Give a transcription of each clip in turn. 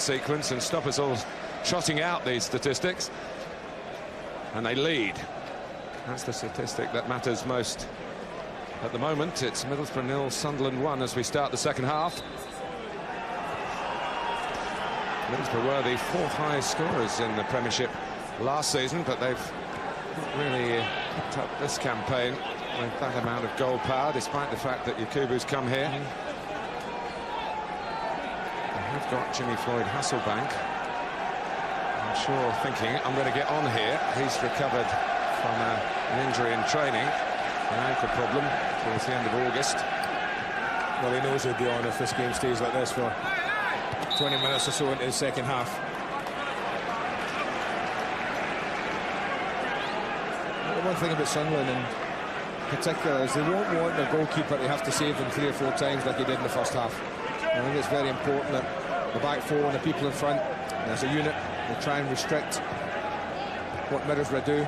sequence and stop us all trotting out these statistics. And they lead. That's the statistic that matters most at the moment. It's Middlesbrough 0, Sunderland 1 as we start the second half. Middlesbrough were the fourth highest scorers in the Premiership last season, but they've not really picked up this campaign with that amount of goal power, despite the fact that Yakubu's come here. They have got Jimmy Floyd Hasselbank. I'm sure thinking, I'm going to get on here. He's recovered from an injury in training, an ankle problem towards the end of August. Well, he knows he'll be on if this game stays like this for 20 minutes or so into the second half. The one thing about Sunderland in particular is they won't want their goalkeeper to have to save them 3 or 4 times like he did in the first half. I think it's very important that the back four and the people in front, as a unit, they try and restrict what Middlesbrough do.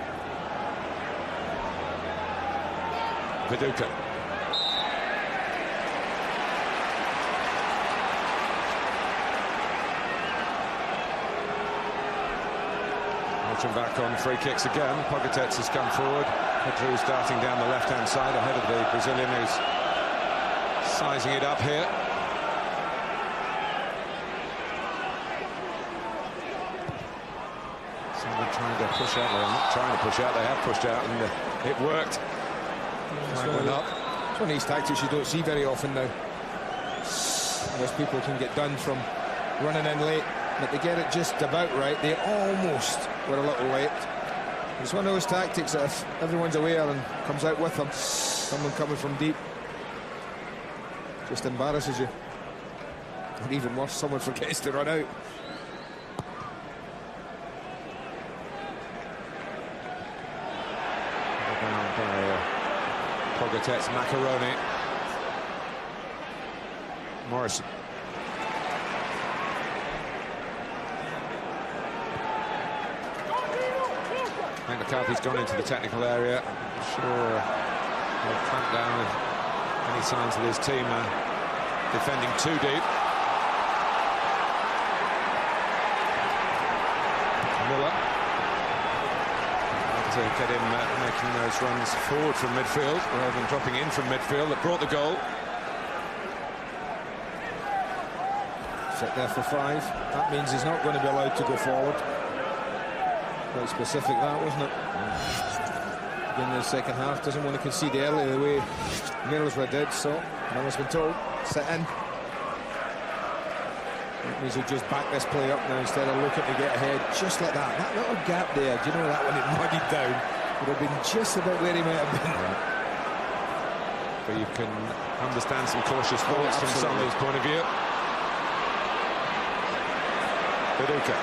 Viduka. Watching back on free kicks again. Pogatetz has come forward. Pedro's darting down the left-hand side ahead of the Brazilian, who's sizing it up here. Someone trying to push out. They're not trying to push out. They have pushed out, and it worked. It's one of these tactics you don't see very often now. Most people can get done from running in late, but they get it just about right. They almost were a little late. It's one of those tactics that if everyone's aware and comes out with them, someone coming from deep just embarrasses you. And even worse, someone forgets to run out. Pogatetz, Macaroni, Morrison. I think McCarthy's gone into the technical area. I'm sure he'll clamp down with any signs of his team defending too deep. Miller. To get him making those runs forward from midfield rather than dropping in from midfield that brought the goal. Set there for 5. That means he's not going to be allowed to go forward. Quite specific, that, wasn't it? In the second half, doesn't want to concede early the way Middlesbrough did, so Miller's been told, sit in. That means he'll just back this play up now instead of looking to get ahead, just like that. That little gap there, do you know that when it muddied down, would have been just about where he might have been. Right. But you can understand some cautious thoughts from Sunderland's point of view. Viduka.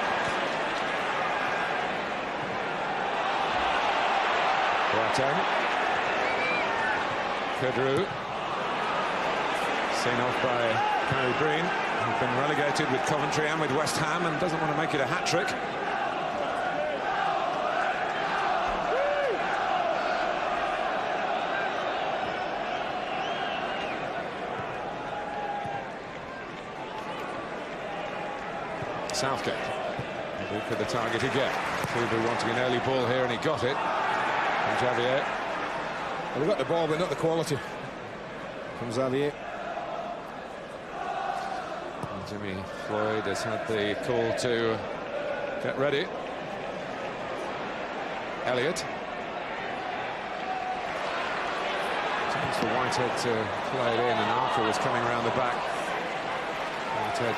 Boateng. Pedro. Seen off by Harry Breen, who's been relegated with Coventry and with West Ham and doesn't want to make it a hat-trick. Southgate. Look at the target again. Kubu wanting an early ball here, and he got it. From Xavier. Well, they got the ball, but not the quality. From Xavier. And Jimmy Floyd has had the call to get ready. Elliott. Chance for Whitehead to play it in, and Arthur was coming around the back. Whitehead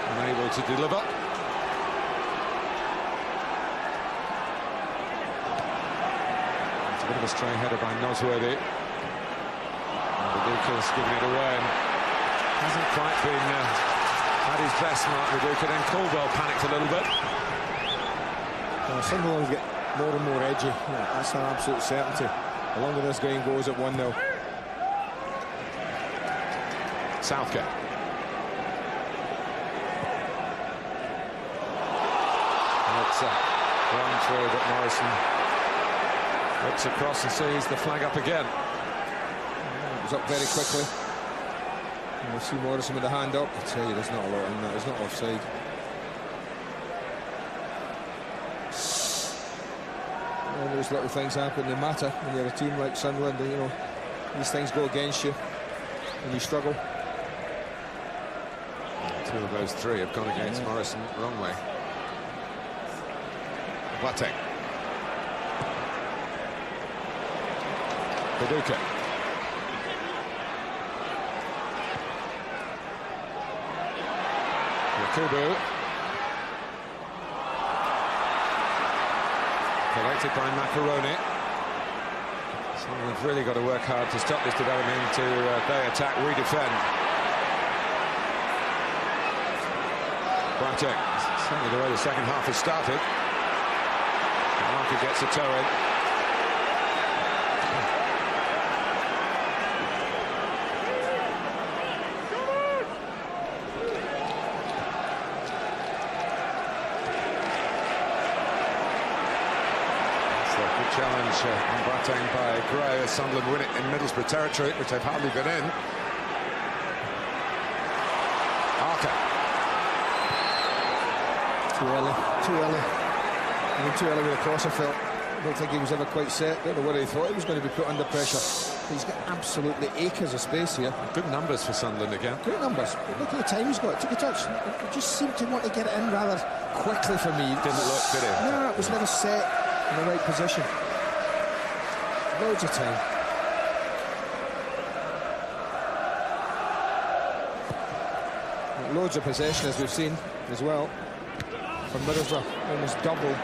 unable to deliver. It's a bit of a stray header by Nosworthy. Viduka's giving it away and hasn't quite been at his best, Mark Viduka. Then Caldwell panicked a little bit. Sunderland get more and more edgy. Yeah, that's an absolute certainty. The longer this game goes at 1-0. Southgate. It's a run through, but Morrison looks across and sees the flag up again. It was up very quickly. And we'll see Morrison with the hand up. I tell you, there's not a lot in that. It's not offside. All those little things happen, they matter when you're a team like Sunderland. You know, these things go against you and you struggle. Two of those three have gone against Morrison wrongly. Boateng. Viduka. Yakubu. Collected by Macaroni. Someone's really got to work hard to stop this development into they attack, we defend. Boateng. Certainly the way the second half has started. Marker gets a toe in. Good challenge on Boateng by Gray as Sunderland win it in Middlesbrough territory, which they've hardly been in. Arca. Too early. I mean, too early with a cross, I felt. I don't think he was ever quite set. Don't know whether he thought he was going to be put under pressure. He's got absolutely acres of space here. Good numbers for Sunderland again. Great numbers. But look at the time he's got. Took a touch. He just seemed to want to get it in rather quickly for me. Didn't look, did it? No, it was never set in the right position. Loads of time. Loads of possession, as we've seen as well, from Middlesbrough. Almost double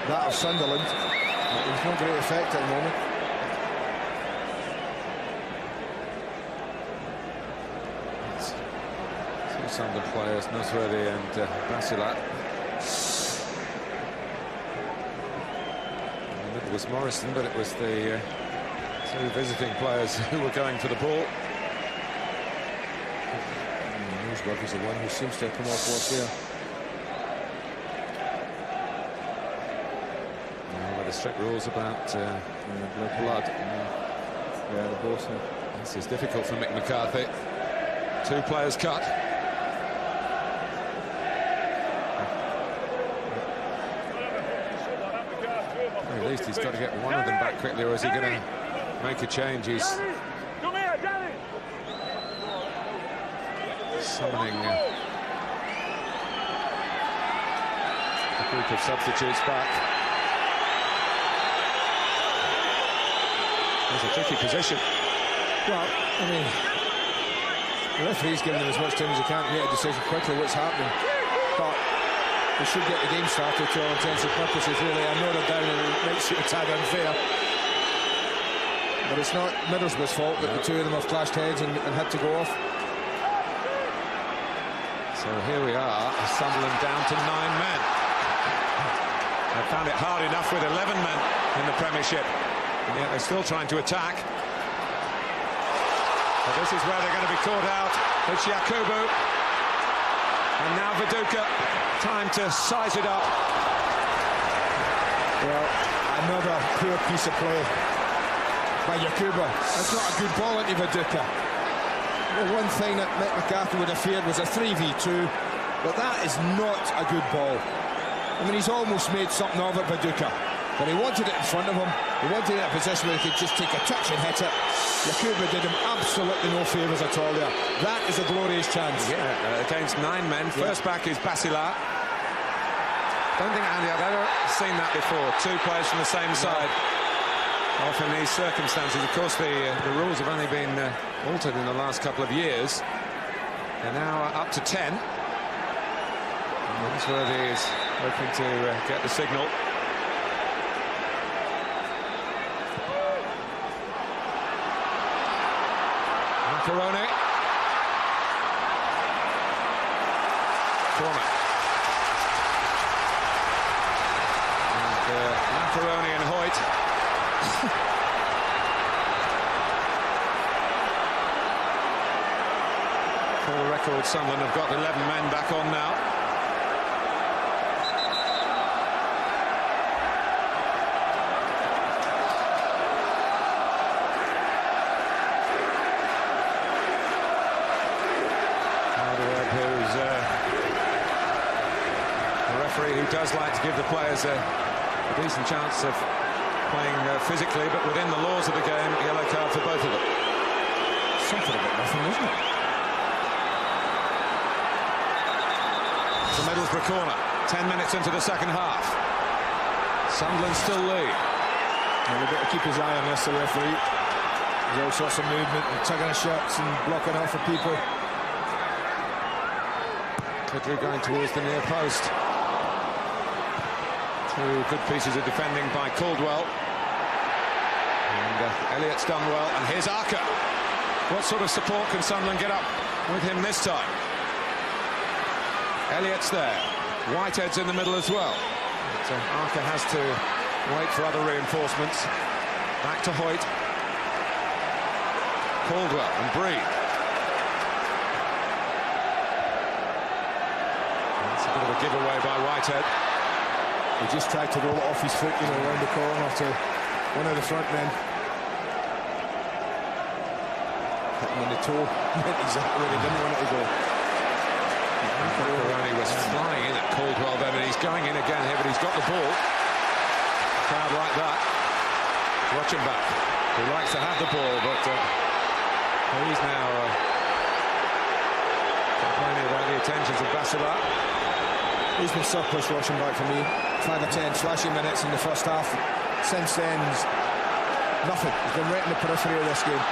that of Sunderland. There's no great effect at the moment. Two Sunderland players, Nosworthy and Basilat. It was Morrison, but it was the two visiting players who were going for the ball. Nosworthy is the one who seems to have come off what's here. By the strict rules about blood. Yeah, the both. This is difficult for Mick McCarthy. Two players cut. At least he's got to get one of them back quickly, or is he going to make a change? He's summoning a group of substitutes back. It's a tricky position. Well, I mean, the referee's giving them as much time as he can to make a decision quickly what's happening. But we should get the game started to all intents and purposes, really. I know they're down and it might seem a tad unfair. But it's not Middlesbrough's fault that the two of them have clashed heads and had to go off. So here we are, Sunderland down to 9 men. They found it hard enough with 11 men in the Premiership. And yet they're still trying to attack. But this is where they're going to be caught out. It's Yakubu. And now Viduka. Time to size it up. Well, another poor piece of play by Yakubu. That's not a good ball into Viduka. The one thing that Mick McCarthy would have feared was a 3v2, but that is not a good ball. I mean, he's almost made something of it, Viduka, but he wanted it in front of him. He wanted it in a position where he could just take a touch and hit it. Yakubu did him absolutely no favours at all there. That is a glorious chance. Yeah, against 9 men. First back is Basilat. Don't think, Andy, I've ever seen that before. Two players from the same side. Off in these circumstances. Of course, the rules have only been altered in the last couple of years. They're now up to 10. Nosworthy is hoping to get the signal. Macaroni. Corner. And Macaroni and Hoyt. For the record, Sunderland have got 11 men back on now. referee who does like to give the players a decent chance of playing physically, but within the laws of the game, yellow card for both of them. Something about nothing, isn't it? It's a Middlesbrough corner. 10 minutes into the second half. Sunderland still lead. And we've got to keep his eye on this, the referee. There's all sorts of movement and tugging of shots and blocking off of people. Kedru going towards the near post. Two good pieces of defending by Caldwell. And Elliott's done well. And here's Arca. What sort of support can Sunderland get up with him this time? Elliott's there. Whitehead's in the middle as well. So Arca has to wait for other reinforcements. Back to Hoyt. Caldwell and Breed. That's a bit of a giveaway by Whitehead. He just tried to roll it off his foot, you know, around the corner to one of the front men. Hit him on the toe. Exactly where he didn't want it to go. Macaroni was flying in at Caldwell then, and he's going in again here, but he's got the ball. A crowd like that. Watch him back. He likes to have the ball, but he's now complaining about the attentions of Basilar. He's been surplus watching back for me. 5 or 10 flashy minutes in the first half. Since then, nothing. He's been right in the periphery of this game.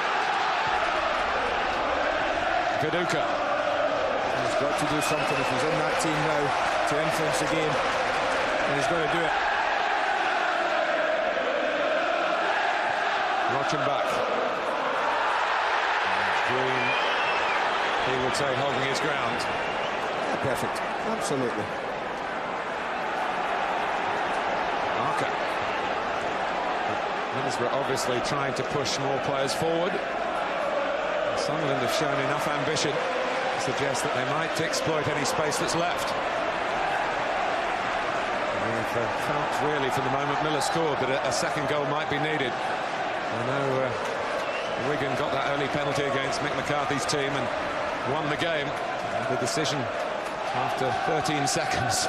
Viduka. He's got to do something if he's in that team now to influence the game, and he's got to do it. Watch him back. Green, he would say, holding his ground. Yeah, perfect. Absolutely. Arca. Middlesbrough obviously trying to push more players forward. Sunderland have shown enough ambition to suggest that they might exploit any space that's left. We've felt really from the moment Miller scored that a second goal might be needed. I know Wigan got that early penalty against Mick McCarthy's team and won the game. The decision after 13 seconds.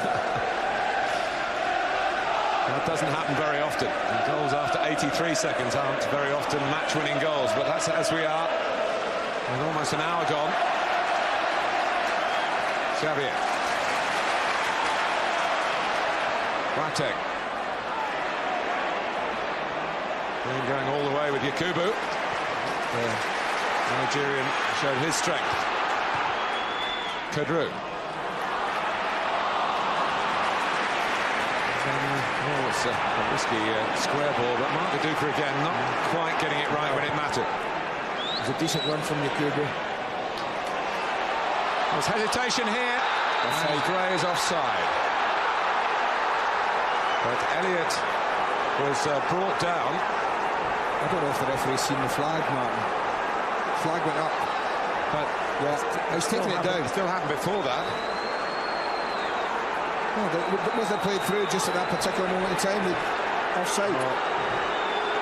That doesn't happen very often. And goals after 83 seconds aren't very often match-winning goals, but that's as we are. With almost an hour gone. Xavier. Boateng. And going all the way with Yakubu. The Nigerian showed his strength. Kedru. Oh, it's a risky square ball, but Mark Viduka again not quite getting it right when it mattered. It was a decent run from Yakubu. There's hesitation here. And Gray is offside. But Elliott was brought down. I don't know if the referee's seen the flag, Martin. Flag went up. But yeah, he's taking it down. It still happened before that. No, was it played through just at that particular moment in time? Offside.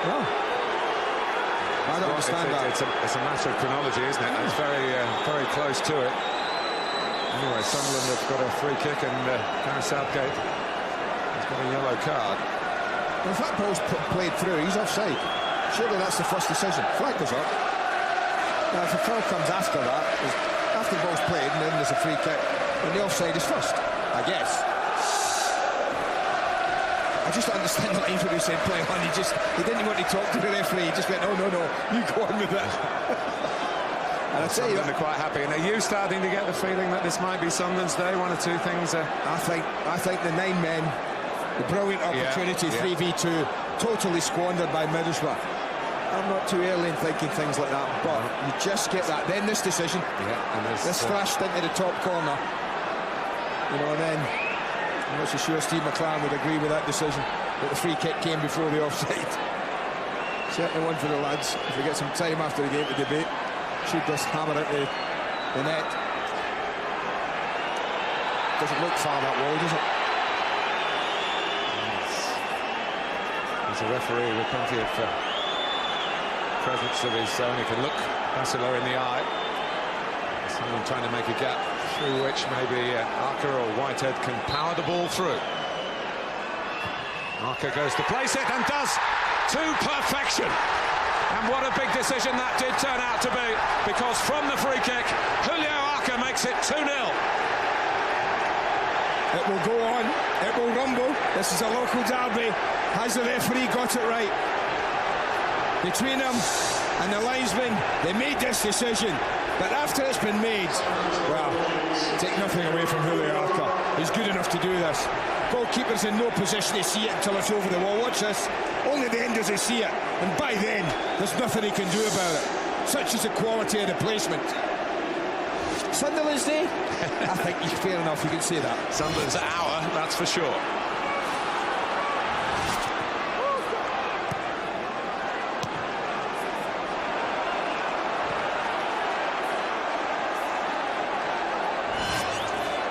No. I don't understand that. It's a matter of chronology, isn't it? It's very close to it. Anyway, Sunderland have got a free kick, and Gareth Southgate has got a yellow card. Well, if that ball's played through, he's offside. Surely that's the first decision. Flag goes up. Now, if a foul comes after that, after the ball's played, and then there's a free kick, then the offside is first, I guess. I just don't understand the lines when he said play on. He didn't want to talk to the referee. He just went, oh, no, you go on with it. And I tell you, they're quite happy. And are you starting to get the feeling that this might be Sunderland's day? One or two things. I think the 9 men, the brilliant opportunity, 3v2, totally squandered by Middlesbrough. I'm not too early in thinking things like that, but you just get that. Then this decision, this flashed into the top corner, you know, and then I'm not so sure Steve McLaren would agree with that decision, that the free kick came before the offside. Certainly one for the lads. If we get some time after the game to debate, should just hammer at the net. Doesn't look far that wall, does it? He's a referee with plenty of presence of his own. He can look Basilar in the eye. Someone trying to make a gap through which maybe Arca or Whitehead can power the ball through. Arca goes to place it and does to perfection. And what a big decision that did turn out to be, because from the free kick, Julio Arca makes it 2-0. It will go on, it will rumble. This is a local derby. Has the referee got it right? Between him and the linesman, they made this decision. But after it's been made, well, take nothing away from Julio Arca. He's good enough to do this. Goalkeeper's in no position to see it until it's over the wall. Watch this. Only then does he see it. And by then, there's nothing he can do about it. Such is the quality of the placement. Sunderland's day? I think fair enough, you can say that. Sunderland's hour, that's for sure.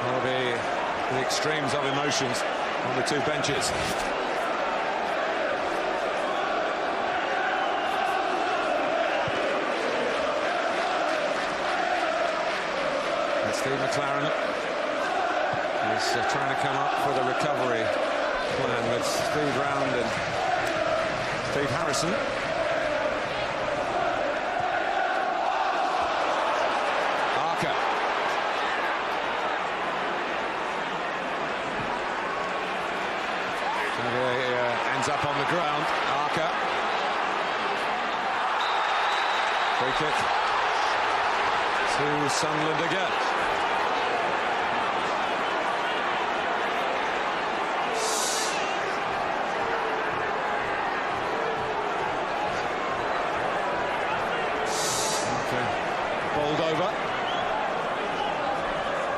That'll be the extremes of emotions on the two benches. Steve McLaren is trying to come up with a recovery plan with Steve Round and Steve Harrison. Arca. He ends up on the ground. Arca. Free kick to Sunderland again. Bowled over.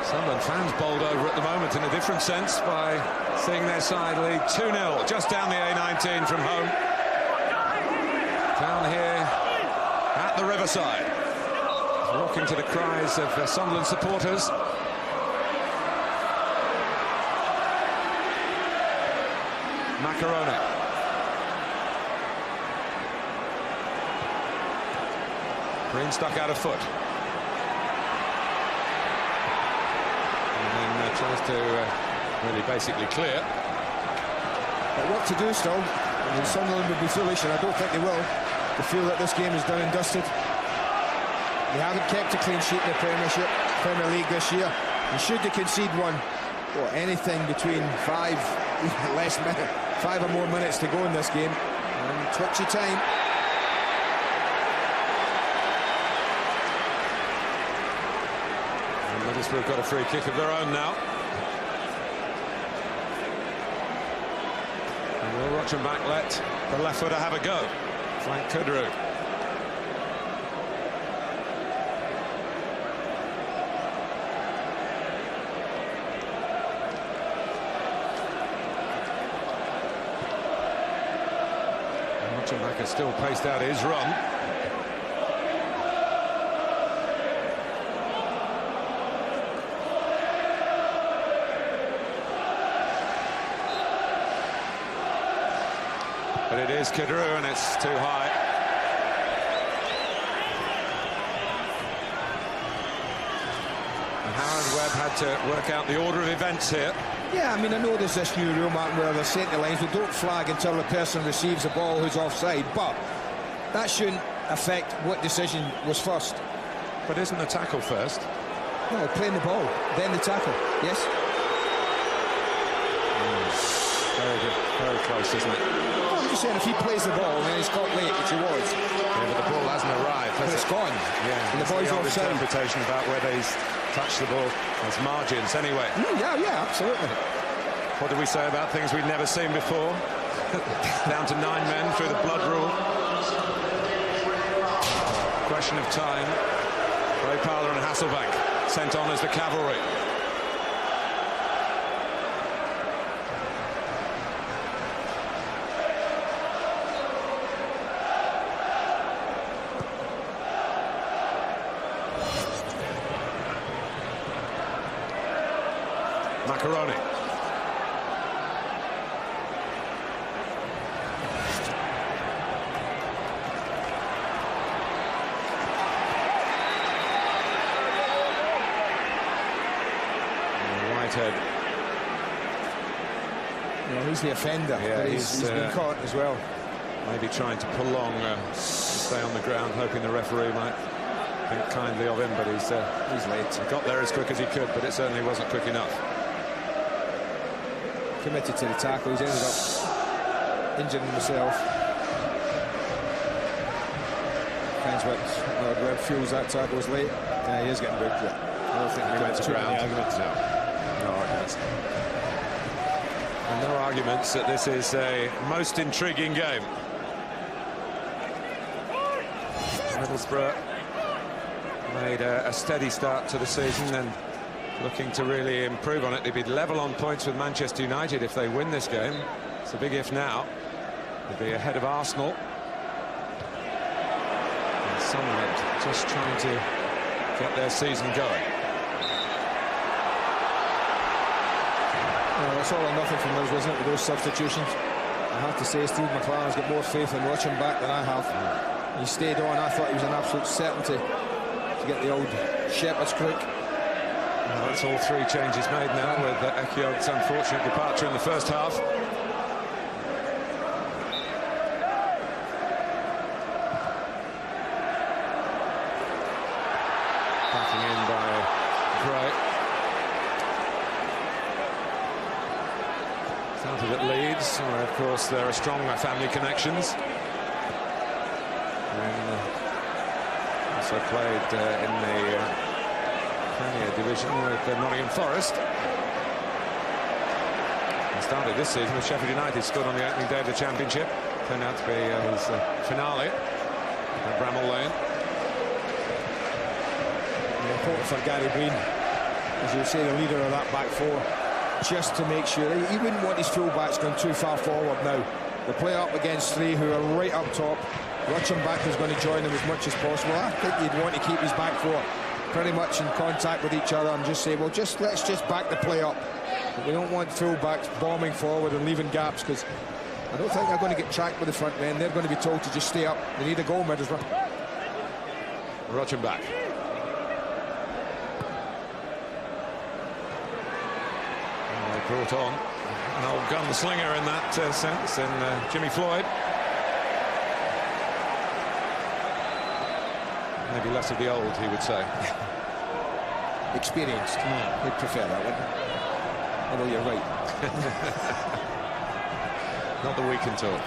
Sunderland fans bowled over at the moment in a different sense by seeing their side lead 2-0 just down the A19 from home. Down here at the Riverside. Walking to the cries of Sunderland supporters. Macaroni. Green stuck out of foot. And then tries to really basically clear. But what to do still? I mean, Sunderland would be foolish, and I don't think they will, to feel that this game is done and dusted. They haven't kept a clean sheet in the Premier League this year. And should they concede one, or anything between 5 or more minutes to go in this game, and twitchy time. And Middlesbrough got a free kick of their own now. And will Rochenbach let the left footer have a go? Frank Kudru. Rochenbach has still paced out his run. But it is Kudru, and it's too high. And Howard Webb had to work out the order of events here. Yeah, I mean, I know there's this new rule, Martin, where the centre lines, we don't flag until the person receives a ball who's offside, but that shouldn't affect what decision was first. But isn't the tackle first? No, playing the ball, then the tackle, yes? Very good, very close, isn't it? No, I'm just saying, if he plays the ball and he's got late, which he was. Yeah, but the ball hasn't arrived. But it's gone. Yeah, and the boy's offside. Interpretation about whether he's touched the ball. There's margins anyway. Yeah, absolutely. What did we say about things we'd never seen before? Down to 9 men through the blood rule. Question of time. Ray Powler and Hasselbank sent on as the cavalry. Macaroni. Whitehead. Yeah, he's the offender. Yeah, he's been caught as well. Maybe trying to prolong, stay on the ground, hoping the referee might think kindly of him, but he's late. He got there as quick as he could, but it certainly wasn't quick enough. Committed to the tackle, he's ended up injuring himself. Depends what Webb feels that tackle was late. Yeah, he is getting booked. I don't think he went to ground. No arguments. And no arguments that this is a most intriguing game. Middlesbrough made a steady start to the season and looking to really improve on it. They'd be level on points with Manchester United if they win this game. It's a big if now. They'd be ahead of Arsenal. And Sunderland just trying to get their season going. It's all or nothing from those, wasn't it, with those substitutions? I have to say, Steve McLaren's got more faith in watching back than I have. He stayed on. I thought he was an absolute certainty to get the old shepherd's crook. Well, that's all three changes made now with Ekiog's unfortunate departure in the first half. Backing in by Gray. Started at Leeds, where of course there are strong family connections. And also played in the Premier Division with Nottingham Forest. He started this season with Sheffield United, scored on the opening day of the Championship. Turned out to be his finale at Bramall Lane. Important for Gary Breen, as you say, the leader of that back four, just to make sure he wouldn't want his full-backs going too far forward now. They play up against three who are right up top. Rutschenbach is going to join them as much as possible. I think he'd want to keep his back four pretty much in contact with each other and just say, well, let's just back the play up. But we don't want full-backs bombing forward and leaving gaps, because I don't think they're going to get tracked with the front men. They're going to be told to just stay up. They need a goal, Middlesbrough. Rutschenbach. Brought on an old gunslinger in that sense in Jimmy Floyd. Maybe less of the old, he would say. Experienced. He'd prefer that, wouldn't he? Although you're right. Not that we can talk.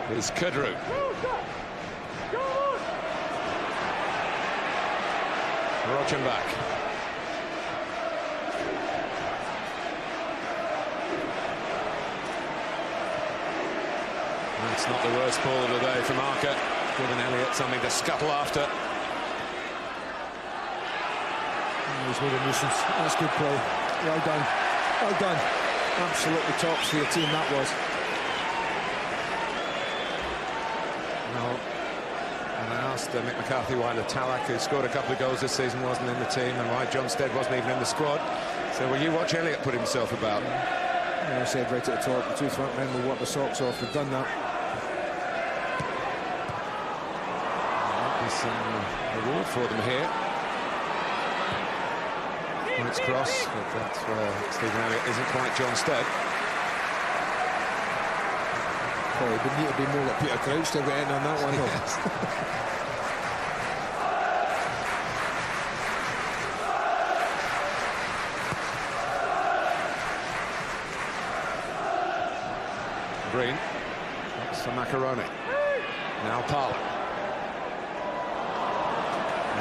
Here's Kudru. Rochenbach. That's not the worst ball of the day from Arca, giving Elliott something to scuttle after. He's made a nuisance. That's good play. Well done. Well done. Absolutely tops for your team, that was. Well, and I asked Mick McCarthy why Talak, who scored a couple of goals this season, wasn't in the team, and why John Stead wasn't even in the squad. So, well, you watch Elliott put himself about. Yeah, I said right at the top, the two front men will work the socks off. They've done that. Some reward for them here. Points cross, but that's where Stephen Elliott isn't quite John Stead. Well, it would need to be more like Peter Crouch to get in on that one. Yes. Green, that's for Macaroni. Now Parlour.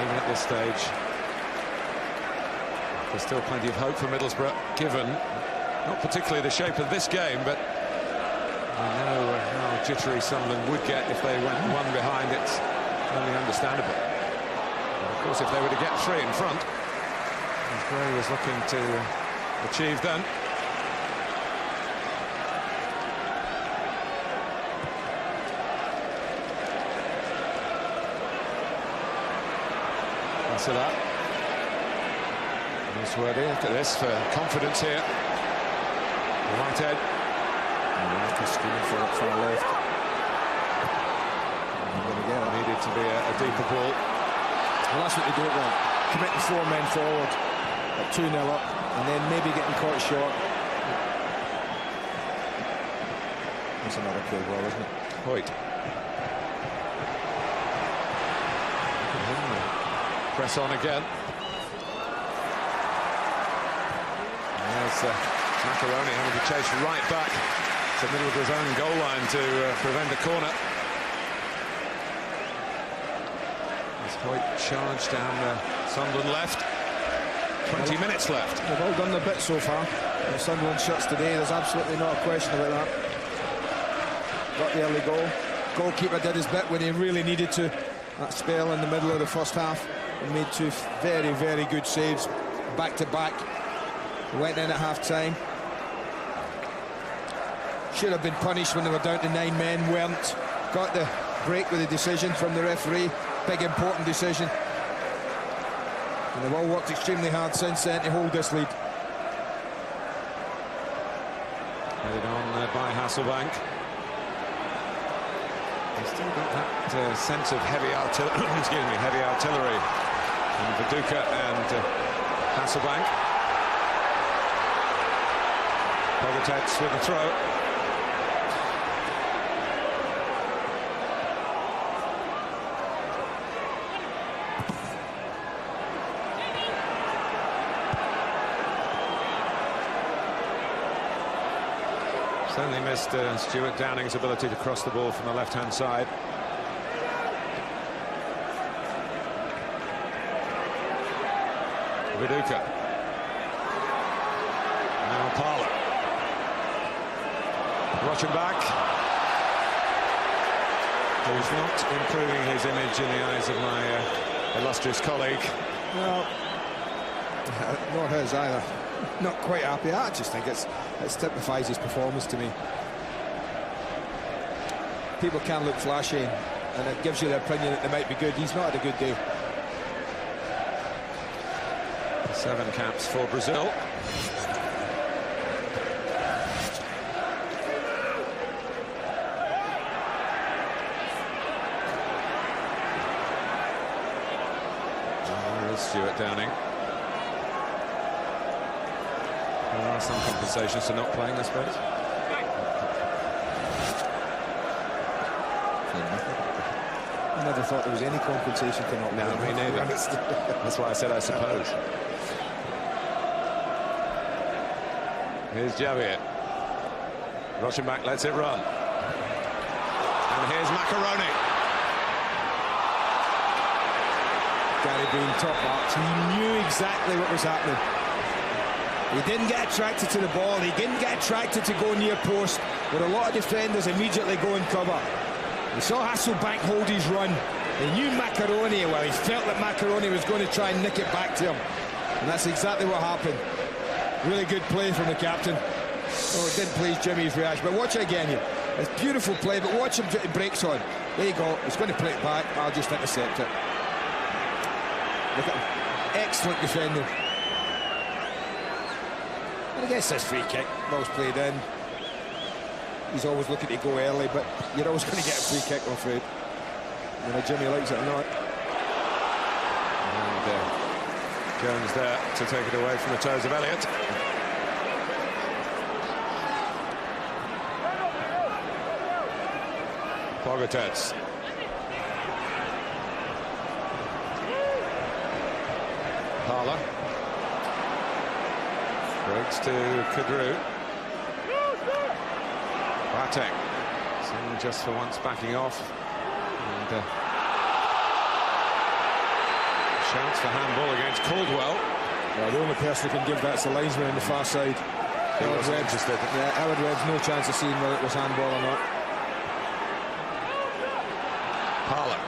Even at this stage, there's still plenty of hope for Middlesbrough, given not particularly the shape of this game, but I know how jittery Sunderland would get if they went one behind. It's only understandable. And of course, if they were to get three in front, as Gray was looking to achieve then. To that. Newsworthy, look at this for confidence here. Whitehead. Marcus screaming for it far left. Needed to be a deeper ball. Well, that's what they don't want. Commit the four men forward. at 2-0 up, and then maybe getting caught short. That's another clear ball, isn't it? Hoyt. Press on again. There's Macaroni having to chase right back to the middle of his own goal line to prevent a corner. As Hoyt charged down the Sunderland left. 20 minutes left. They've all done their bit so far. The Sunderland shots today, there's absolutely not a question about that. Got the early goal. Goalkeeper did his bit when he really needed to. That spell in the middle of the first half, and made two very, very good saves back to back. Went in at half-time. Should have been punished when they were down to 9 men, weren't. Got the break with a decision from the referee. Big, important decision. And they've all worked extremely hard since then to hold this lead. Headed on by Hasselbank. They've still got that sense of heavy artillery. Excuse me, heavy artillery. And Viduka and Hasselbank. Pogatetz with the throw. Certainly missed Stuart Downing's ability to cross the ball from the left-hand side. Viduka. Now Parlour. Rochenbach. Who's not improving his image in the eyes of my illustrious colleague. Well, not his either. Not quite happy. I just think it typifies his performance to me. People can look flashy, and it gives you the opinion that they might be good. He's not had a good day. 7 caps for Brazil. There is Stuart Downing. There are some compensations for not playing, I suppose. I never thought there was any compensation for not playing. No, me neither. That's why I said I suppose. Here's Javier. Rochenbach lets it run. And here's Macaroni. Gary Breen, top marks. He knew exactly what was happening. He didn't get attracted to the ball. He didn't get attracted to go near post, where a lot of defenders immediately go and cover. He saw Hasselbank hold his run. He knew Macaroni, well, he felt that Macaroni was going to try and nick it back to him. And that's exactly what happened. Really good play from the captain. Oh, it didn't please Jimmy's reaction, but watch it again here. It's beautiful play, but watch him, it breaks on. There you go, he's going to play it back. I'll just intercept it. Look at him. Excellent defending. And I guess this free kick, ball's played in. He's always looking to go early, but you're always going to get a free kick, I'm afraid. Whether Jimmy likes it or not. And Jones there to take it away from the toes of Elliott. Pogatetz. Parlour. Breaks to Kadru. Boateng. Someone just for once backing off. And shouts for handball against Caldwell. Well, the only person who can give that's the linesman on the far side. He wasn't interested. Yeah, Howard Webb's no chance of seeing whether it was handball or not. Parlour.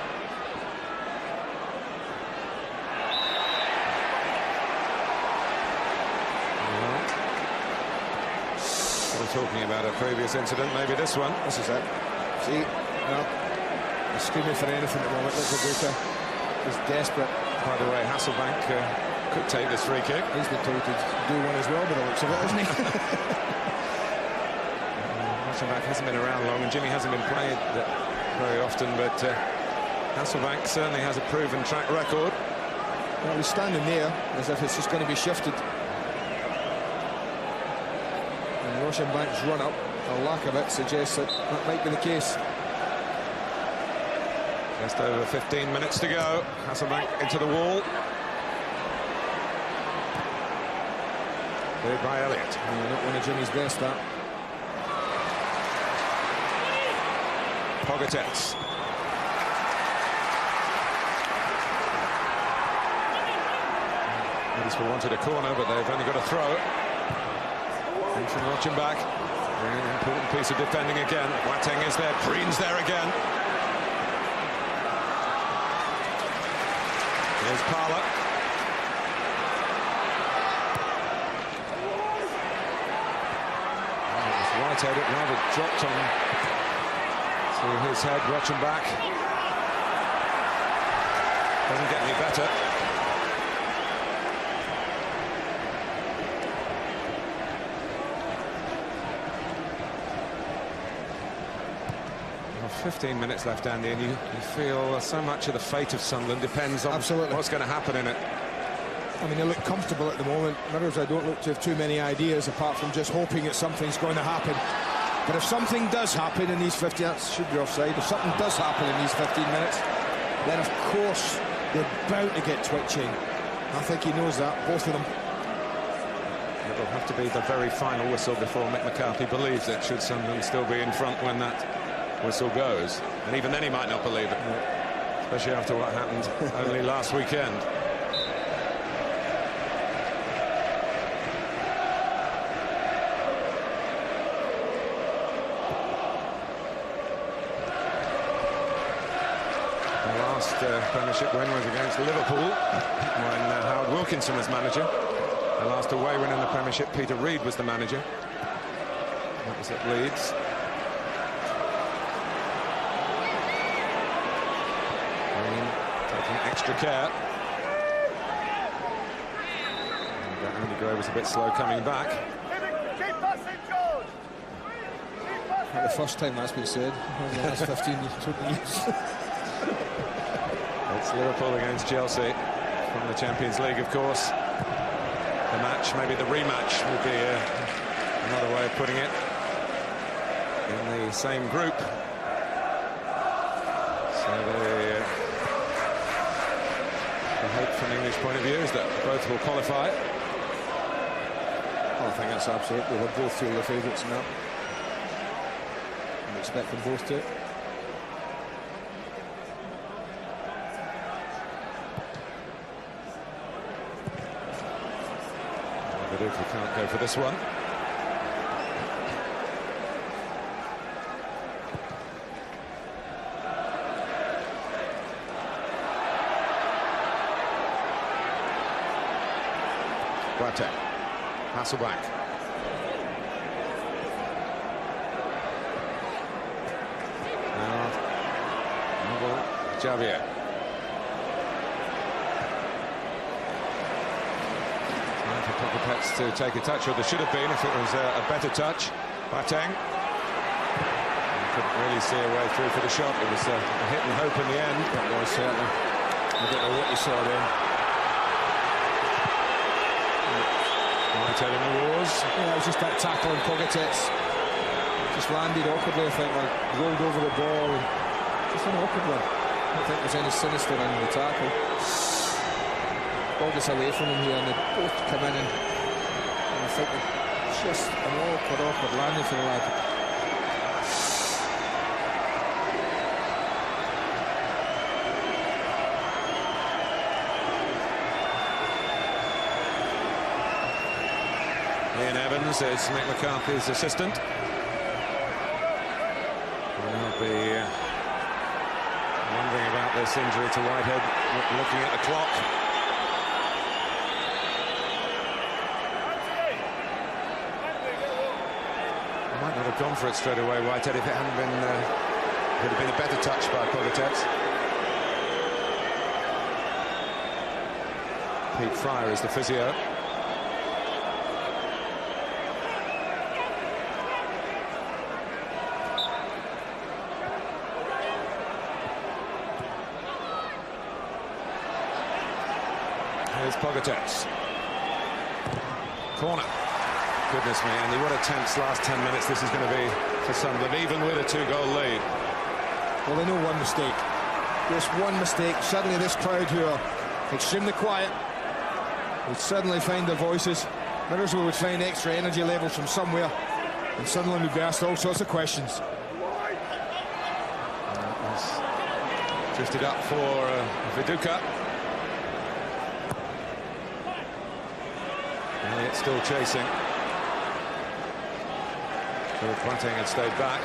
Talking about a previous incident, maybe this one. This is it. See, no, he's screaming for anything at the moment. Look at Viduka. He's desperate. By the way, Hasselbank could take this free kick. He's been told to do one as well, by the looks of it, isn't he? Hasselbank hasn't been around long, and Jimmy hasn't been played very often, but Hasselbank certainly has a proven track record. Well, he's standing there as if it's just going to be shifted. And Rochenbank's run up, or lack of it, suggests that that might be the case. Just over 15 minutes to go. Hasselbank into the wall. Cleared by Elliott. Not one of Jimmy's best, that. Pogatetz. Middlesbrough wanted a corner, but they've only got a throw. And from Rochenbach. An important piece of defending again. Boateng is there. Preen's there again. Here's Parler. Whitehead, it rather dropped on through his head. Rochenbach doesn't get any better. Well, 15 minutes left, Andy, and you feel so much of the fate of Sunderland depends on what's going to happen in it. I mean, they look comfortable at the moment. Mirrors, I don't look to have too many ideas apart from just hoping that something's going to happen. But if something does happen in these 15, that should be offside. If something does happen in these 15 minutes, then of course they're bound to get twitching. I think he knows that, both of them. It will have to be the very final whistle before Mick McCarthy believes it, should Sunderland still be in front when that whistle goes. And even then he might not believe it, especially after what happened only last weekend. Premiership win was against Liverpool when Howard Wilkinson was manager. The last away win in the Premiership, Peter Reid was the manager. That was at Leeds. Taking extra care. And Andy Gray was a bit slow coming back. Not the first time that's been said in the last 15 years. It's Liverpool against Chelsea from the Champions League, of course. The match, maybe the rematch, would be another way of putting it. In the same group. So the hope from the English point of view is that both will qualify. Oh, I think that's absolutely. They'll both feel the favourites in that. I expect them both to. But if we can't go for this one. Boateng, Hasselbank. Now, Javier. Pogatetz to take a touch, or there should have been if it was a better touch. Boateng couldn't really see a way through for the shot. It was a hit and hope in the end. That was certainly. I don't know what you saw then. Whitehead in the wars. Yeah, it was just that tackle on Pogatetz. Just landed awkwardly, I think, like rolled over the ball. And just an awkward one. I don't think there's any sinister in the tackle. Ball gets away from him here, and they both come in, and I think just an awkward landing for the lad. Ian Evans is Mick McCarthy's assistant. I'll be wondering about this injury to Whitehead, looking at the clock. Might not have gone for it straight away, Whitehead, if it hadn't been, would have been a better touch by Pogatetz. Pete Fryer is the physio. Pogatetz. Corner. Goodness me, Andy, what a tense last 10 minutes this is going to be for Sunderland, even with a 2-goal lead. Well, they know one mistake. Just one mistake. Suddenly this crowd, who are extremely quiet, would suddenly find their voices. Middlesbrough would find extra energy levels from somewhere, and Sunderland would be asked all sorts of questions. Drifted up for Viduka. Elliott still chasing. So Boateng had stayed back.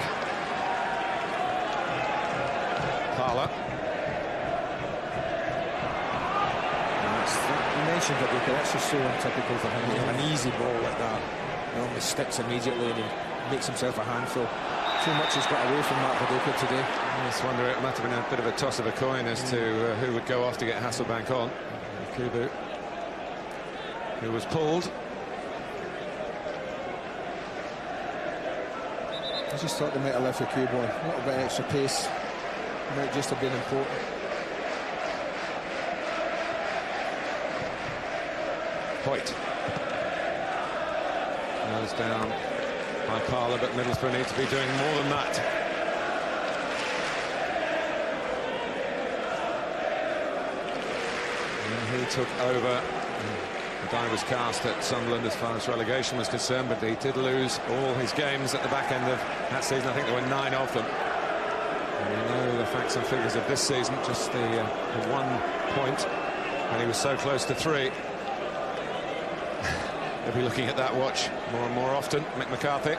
Parla. You mentioned that that's just so untypical for him. An easy ball like that, he almost sticks immediately and he makes himself a handful. Too much has got away from Mark Viduka today. I just wonder, it might have been a bit of a toss of a coin as to who would go off to get Hasselbank on. Kubu, who was pulled. I just thought they might have left the Kubu on. A little bit of extra pace might just have been important. Hoyt. Goes down by Parla, but Middlesbrough need to be doing more than that. And he took over. The die was cast at Sunderland as far as relegation was concerned, but he did lose all his games at the back end of that season. I think there were 9 of them. And we know the facts and figures of this season, just the 1 point, and he was so close to 3. He'll be looking at that watch more and more often. Mick McCarthy.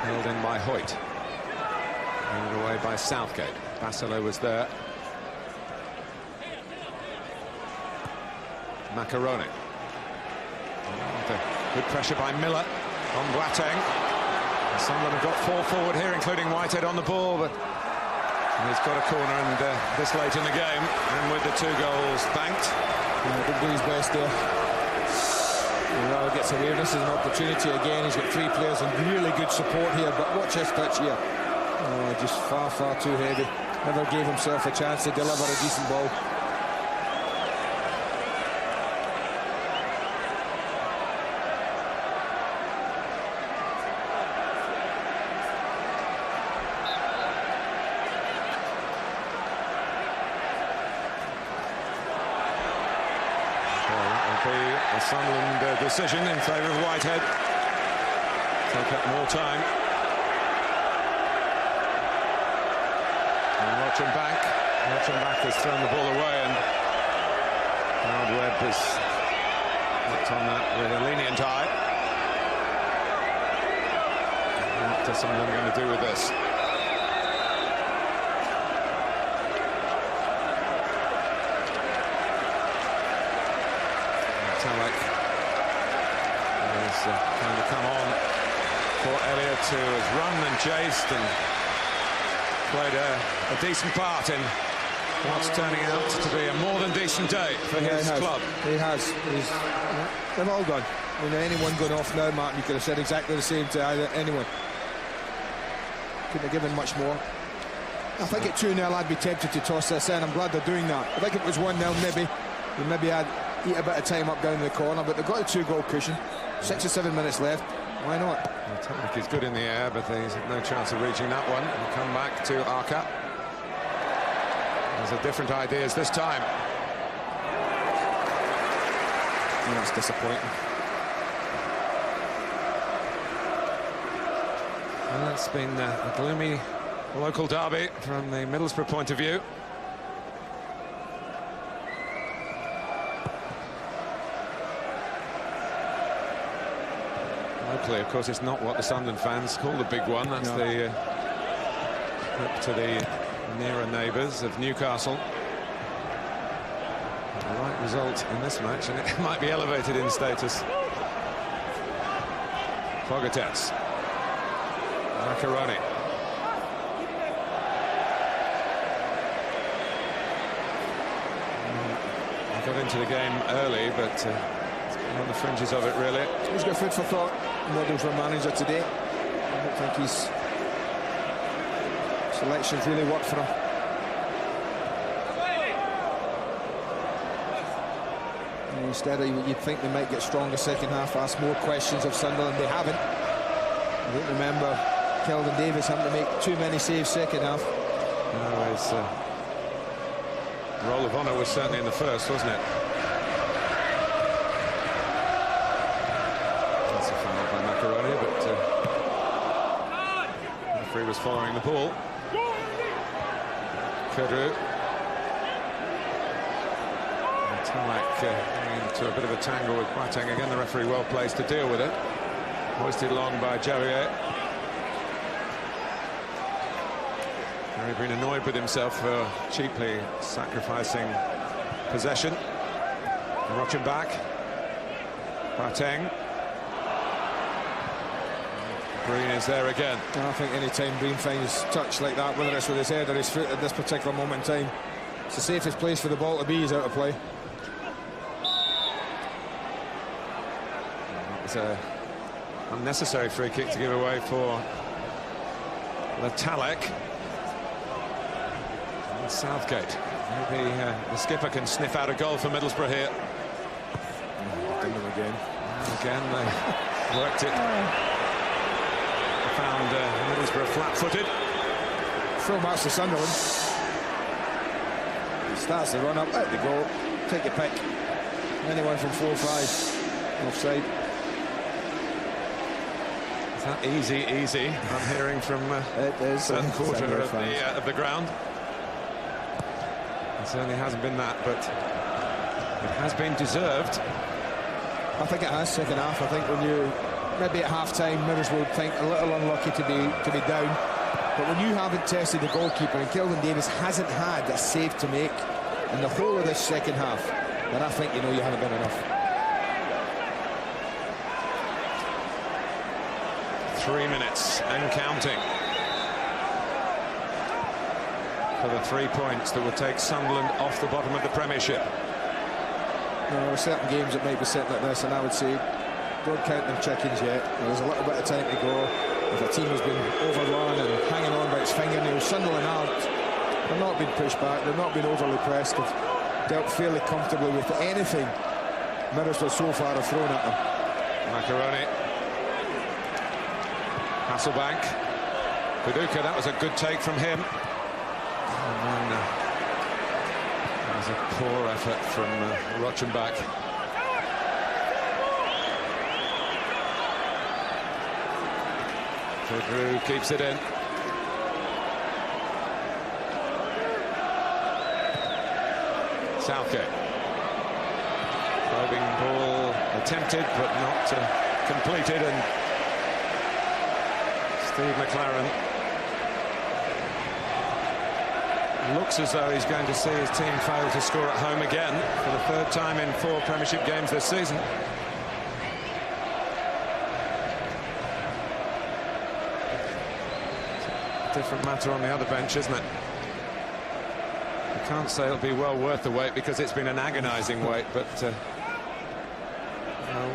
Held in by Hoyt. Held away by Southgate. Bassalo was there. Macaroni. Good pressure by Miller on Boateng. Sunderland have got 4 forward here, including Whitehead on the ball, but he's got a corner, and this late in the game, and with the 2 goals banked. Didn't do his best there. He gets awareness as an opportunity again. He's got 3 players and really good support here, but watch his touch here. Oh, just far, far too heavy. Never gave himself a chance to deliver a decent ball. The Sunderland decision in favour of Whitehead. Take up more time. And Rochenbach has thrown the ball away, and Howard Webb has looked on that with a lenient eye. What is Sunderland going to do with this? Talek is trying to come on for Elliott, who has run and chased and played a decent part in what's turning out to be a more than decent day for his club. He has. They've all gone. I mean, anyone going off now, Martin, you could have said exactly the same to either anyone. Couldn't have given much more. I think at 2-0 I'd be tempted to toss this in. I'm glad they're doing that. I think if it was 1-0, maybe I'd eat a bit of time up down in the corner, but they've got a 2-goal cushion. 6 or 7 minutes left. Why not? Well, Talek is good in the air, but he's no chance of reaching that one. He'll come back to Arca. There's a different ideas this time. And that's disappointing. Well, it's been a gloomy local derby from the Middlesbrough point of view. Locally, of course, it's not what the Sunderland fans call the big one. That's the up to the nearer neighbours of Newcastle. The right result in this match, and it might be elevated in status. Pogatetz. Macaroni. Got into the game early, but it's on the fringes of it, really. He's got food for thought. Middlesbrough manager today. I don't think his selections really worked for him. Instead, you'd think they might get stronger second half, ask more questions of Sunderland. They haven't. I don't remember Kelvin Davis having to make too many saves second half. No, his roll of honour was certainly in the first, wasn't it? That's a foul by Macaroni, but the referee was following the ball. Kedru. Talak into a bit of a tangle with Boateng. Again, the referee well placed to deal with it. Hoisted long by Jarrier. He's been annoyed with himself for cheaply sacrificing possession. Rochenbach. Boateng. Green is there again. I think any time Green finds touch like that, whether it's with his head or his foot at this particular moment in time, it's the safest place for the ball to be is out of play. It's an unnecessary free kick to give away for Talek. And Southgate. Maybe the skipper can sniff out a goal for Middlesbrough here. Done them again. And again, they worked it. Found Middlesbrough flat-footed. Full match to Sunderland. He starts the run-up, out the goal, take your pick. Anyone from 4-5 offside. Is that easy? I'm hearing from a certain quarter of the ground. It certainly hasn't been that, but it has been deserved. I think it has, second half. I think when you maybe at half-time, Middlesbrough think a little unlucky to be down. But when you haven't tested the goalkeeper and Kelvin Davis hasn't had a save to make in the whole of this second half, then I think you know you haven't done enough. 3 minutes and counting for the 3 points that would take Sunderland off the bottom of the Premiership. There are certain games that might be set like this, and I would say don't count them chickens yet. There's a little bit of time to go. If a team has been overrun and hanging on by its fingernails, Sunderland aren't. They've not been pushed back. They've not been overly pressed. They've dealt fairly comfortably with anything Middlesbrough so far have thrown at them. Macaroni. Hasselbank. Viduka, that was a good take from him. And then that was a poor effort from Rochenbach. Kedru keeps it in. Southgate. Probing ball attempted but not completed, and Steve McLaren looks as though he's going to see his team fail to score at home again for the third time in 4 Premiership games this season. Different matter on the other bench, isn't it? I can't say it'll be well worth the wait because it's been an agonising wait, but there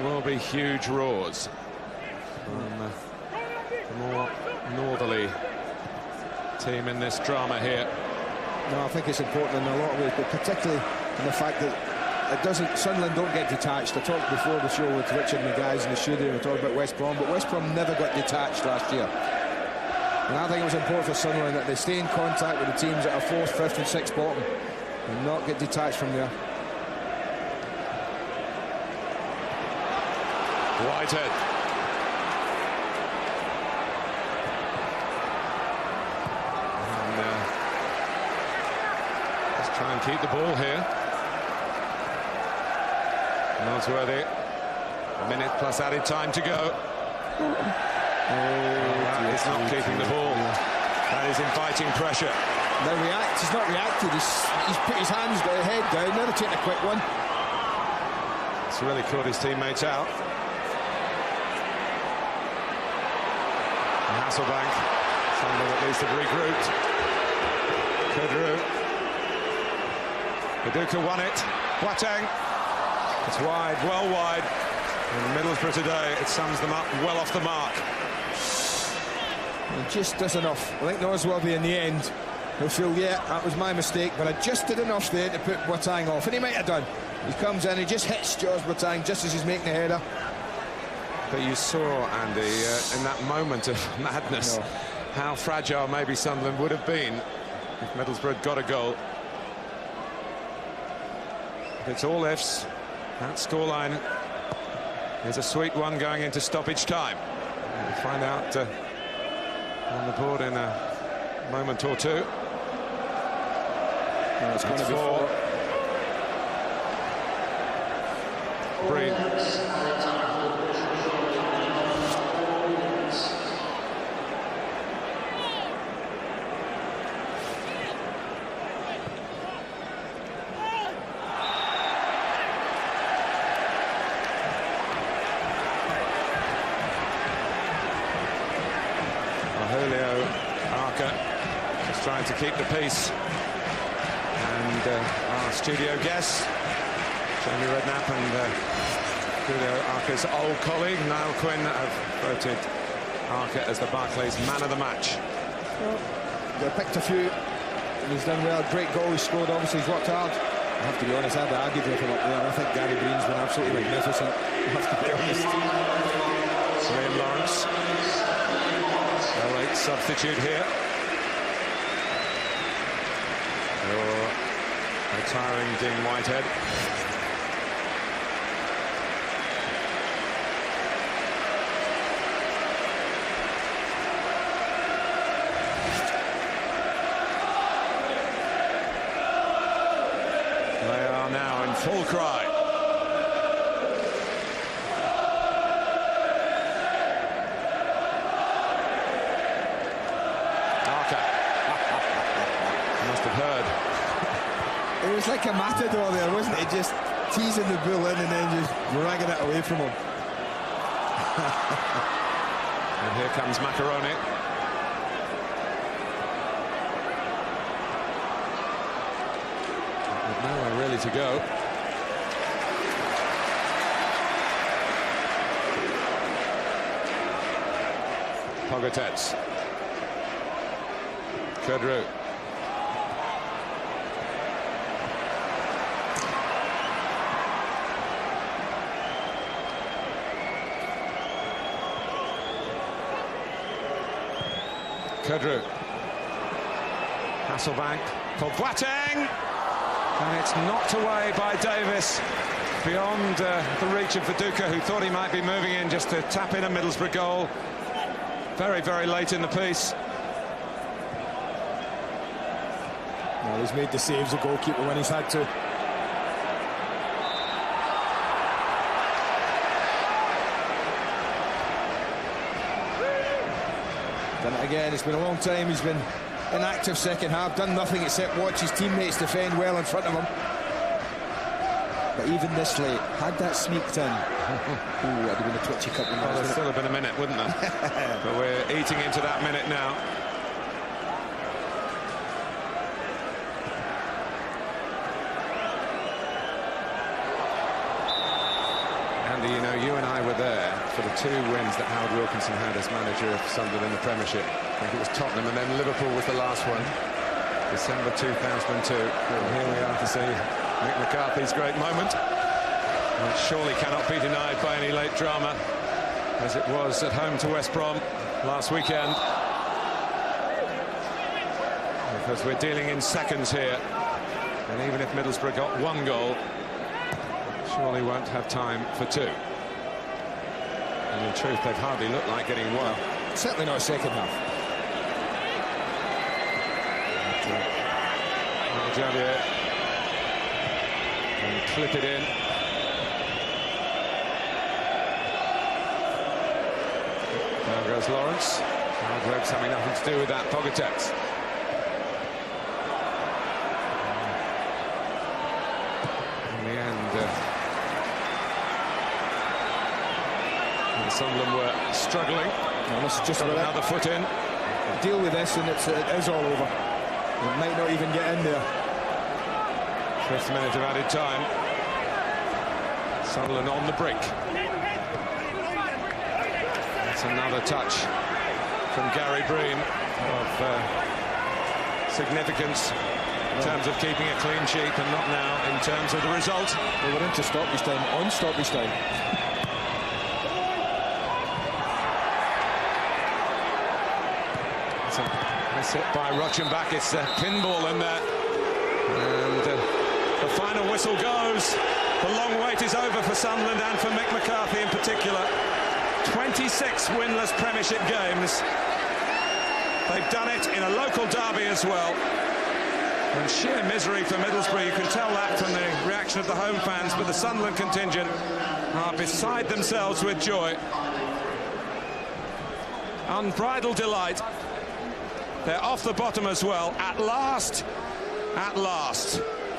will be huge roars from the more northerly team in this drama here. No, I think it's important in a lot of ways, but particularly in the fact that it doesn't. Sunderland don't get detached. I talked before the show with Richard and the guys in the studio, and we talked about West Brom, but West Brom never got detached last year. And I think it was important for Sunderland that they stay in contact with the teams that are 4th, 5th and 6th bottom and not get detached from there. Whitehead. And let's try and keep the ball here. Nodsworthy. A minute plus added time to go. That is not keeping the ball. That is inviting pressure. Now he's not reacted. He's put his hands, got his head down. Never taken a quick one. It's really caught his teammates out. And Hasselbank, Sunderland at least have regrouped. Kedru. Viduka won it. Boateng. It's wide, well wide. And Middlesbrough today, it sums them up well off the mark. He just does enough. I think Nosworthy in the end will feel, yeah, that was my mistake, but I just did enough there to put Boateng off, and he might have done. He comes in, he just hits George Boateng just as he's making the header. But you saw, Andy, in that moment of madness, how fragile maybe Sunderland would have been if Middlesbrough had got a goal. It's all ifs. That scoreline is a sweet one going into stoppage time. We'll find out on the board in a moment or two. No, it's going to be 4. Breen. Just trying to keep the peace, and our studio guest Jamie Redknapp and Julio Arca's old colleague Niall Quinn have voted Arca as the Barclays man of the match. Well, they picked a few and he's done well. Great goal he scored, obviously he's worked hard. I have to be honest, I'd argued with him up there. I think Gary Breen's been absolutely magnificent, I have to be honest. Liam Lawrence, a late substitute here. Your retiring Dean Whitehead. They are now in full cry. Must have heard. It was like a matador there, wasn't it? Just teasing the bull in and then just dragging it away from him. And here comes Macaroni. With nowhere really to go. Pogatetz. Kudru. Kudru. Hasselbank for Boateng, and it's knocked away by Davis beyond the reach of Viduka, who thought he might be moving in just to tap in a Middlesbrough goal. Very, very late in the piece. Well, he's made the saves, the goalkeeper, when he's had to. Done it again. It's been a long time. He's been inactive second half, done nothing except watch his teammates defend well in front of him. But even this late, had that sneaked in, ooh, that'd have been a twitchy couple of minutes. Well, there's still have been a minute, wouldn't there? But we're eating into that minute now. Andy, you know, you and I were there for the 2 wins that Howard Wilkinson had as manager of Sunderland in the Premiership. I think it was Tottenham, and then Liverpool was the last one, December 2002. And here we are to see Mick McCarthy's great moment, which surely cannot be denied by any late drama, as it was at home to West Brom last weekend. Because we're dealing in seconds here, and even if Middlesbrough got 1 goal, surely won't have time for 2. And in truth, they've hardly looked like getting 1. Certainly not a second half. Javier and clip it in. Now goes Lawrence. Hardwork's having nothing to do with that. Pogatetz. In the end, Sunderland were struggling. No, this is just got another foot in. Deal with this, and it is all over. It might not even get in there. 5th minute of added time. Sunderland on the brink. That's another touch from Gary Breen of significance. in terms of keeping a clean sheet, and not now in terms of the result. Well, we're into stoppage time, on stoppage time. It's hit by Rochenbach. It's a pinball in there. And the final whistle goes. The long wait is over for Sunderland and for Mick McCarthy in particular. 26 winless Premiership games. They've done it in a local derby as well. And sheer misery for Middlesbrough. You can tell that from the reaction of the home fans, but the Sunderland contingent are beside themselves with joy. Unbridled delight. They're off the bottom as well. At last,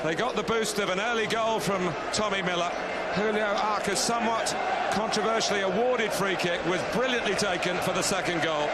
they got the boost of an early goal from Tommy Miller. Julio Arca's somewhat controversially awarded free kick was brilliantly taken for the second goal.